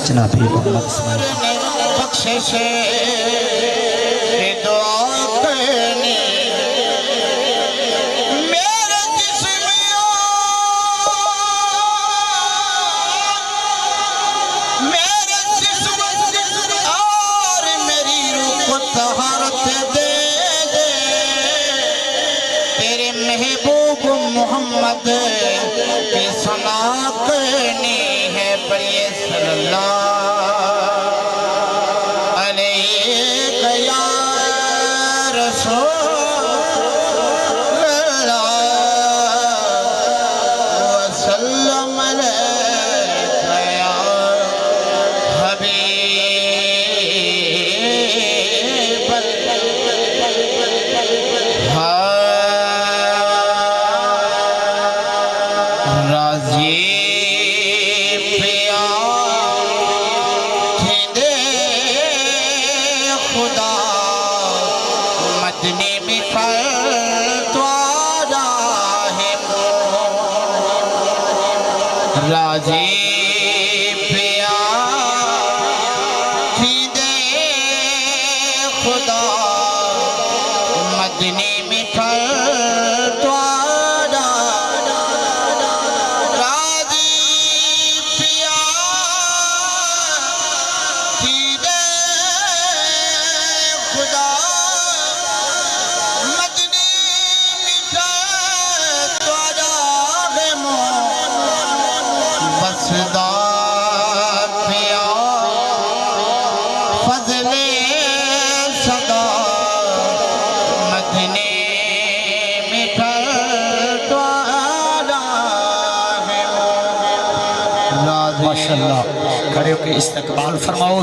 जनाब मोहम्मद इस्माइल बख्शिश दुआ करनी मेरे जिस्म और मेरी रूह को तहारत दे दे तेरे महबूब मोहम्मद की सना करनी है बड़े सल्लल्लाहु अलैहि या रसूलल्लाह वसल्लम अलैका या हबीब राजी खुदा मदनी में द्वारा है राजी पिया दे खुदा मदनी में द्वारा राजी पिया दे खुदा मदनी मिठा द्वारा है बसदा पिया फजले सदा मदनी मिठा द्वारा है माशाअल्लाह। खड़े होकर इस्तकबाल फरमाओ।